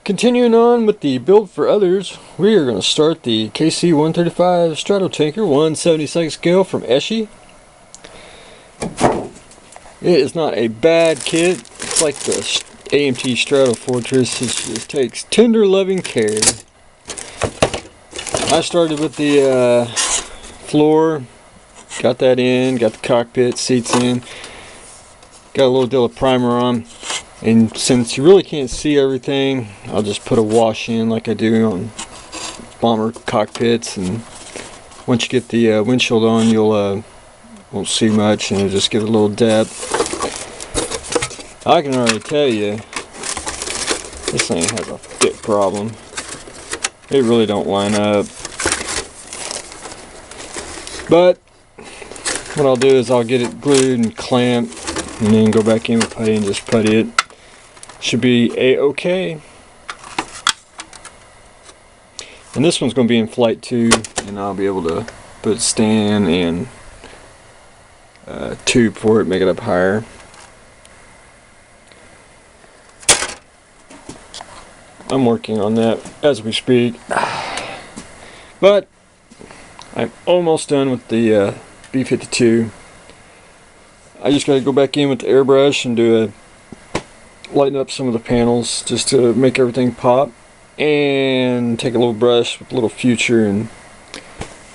Continuing on with the build for others, we are going to start the KC-135 Stratotanker 1/72 scale from Eschi. It is not a bad kit. It's like the AMT Strato Fortress. It just takes tender loving care. I started with the floor, got that in, got the cockpit seats in, got a little deal of primer on. And since you really can't see everything, I'll just put a wash in like I do on bomber cockpits. And once you get the windshield on, you'll won't see much, and it'll just get a little depth. I can already tell you, this thing has a fit problem. It really don't line up. But what I'll do is I'll get it glued and clamped, and then go back in with putty and just putty it. Should be a-okay. And this one's going to be in flight too, and I'll be able to put stand and tube for it, make it up higher. I'm working on that as we speak. But I'm almost done with the B52. I just got to go back in with the airbrush and lighten up some of the panels just to make everything pop, and take a little brush with a little future and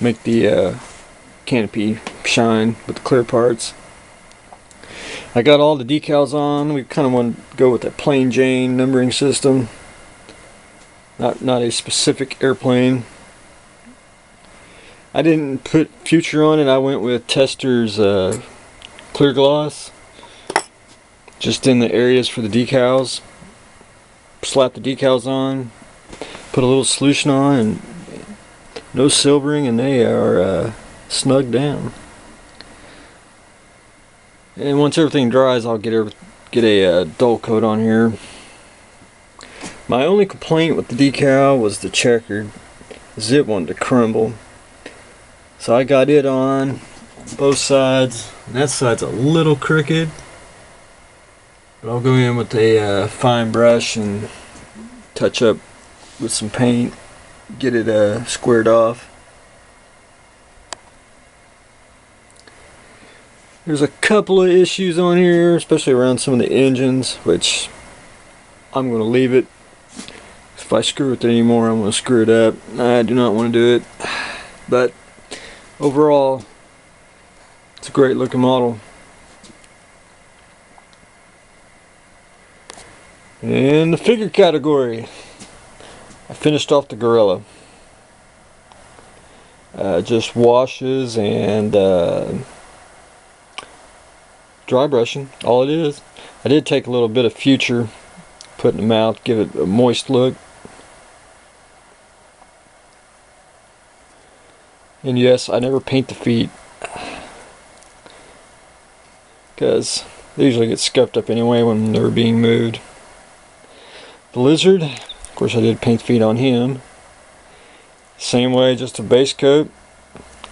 make the canopy shine with the clear parts. I got all the decals on. We kind of want to go with that plain Jane numbering system, not a specific airplane. I didn't put future on it. I went with Tester's clear gloss, just in the areas for the decals. Slap the decals on, put a little solution on, and no silvering, and they are snug down. And once everything dries, I'll get a dull coat on here. My only complaint with the decal was the checkered. Zip wanted to crumble, so I got it on both sides. And that side's a little crooked, but I'll go in with a fine brush and touch up with some paint, get it squared off. There's a couple of issues on here, especially around some of the engines, which I'm going to leave it. If I screw with it anymore, I'm going to screw it up. I do not want to do it. But overall, it's a great looking model. In the figure category, I finished off the Gorilla. Just washes and dry brushing, all it is. I did take a little bit of future, put in the mouth, give it a moist look. And yes, I never paint the feet, because they usually get scuffed up anyway when they're being moved. The Lizard, of course I did paint feet on him. Same way, just a base coat.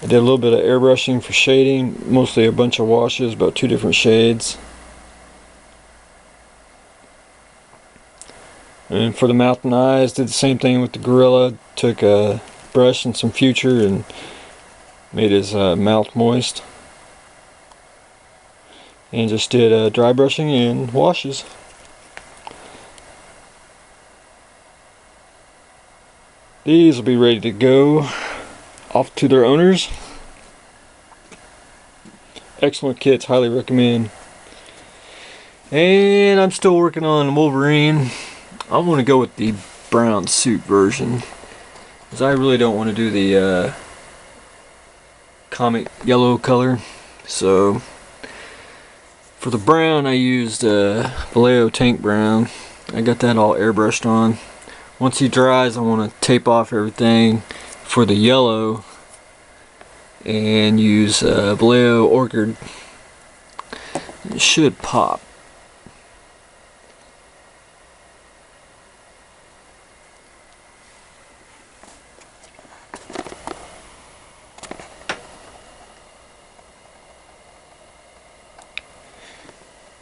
I did a little bit of airbrushing for shading, mostly a bunch of washes, about 2 different shades. And for the mouth and eyes, did the same thing with the Gorilla. Took a brush and some future and made his mouth moist. And just did dry brushing and washes. These will be ready to go off to their owners. Excellent kits, highly recommend. And I'm still working on Wolverine. I'm going to go with the brown suit version, because I really don't want to do the comic yellow color. So for the brown, I used Vallejo tank brown. I got that all airbrushed on. Once he dries, I want to tape off everything for the yellow and use Vallejo Orchid. It should pop.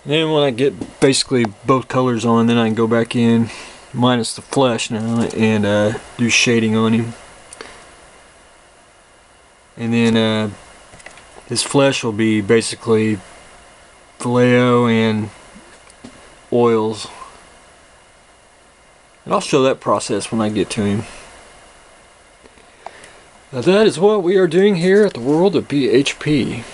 And then when I get basically both colors on, then I can go back in minus the flesh now, and do shading on him. And then his flesh will be basically filet and oils. And I'll show that process when I get to him. Now that is what we are doing here at the World of BHP.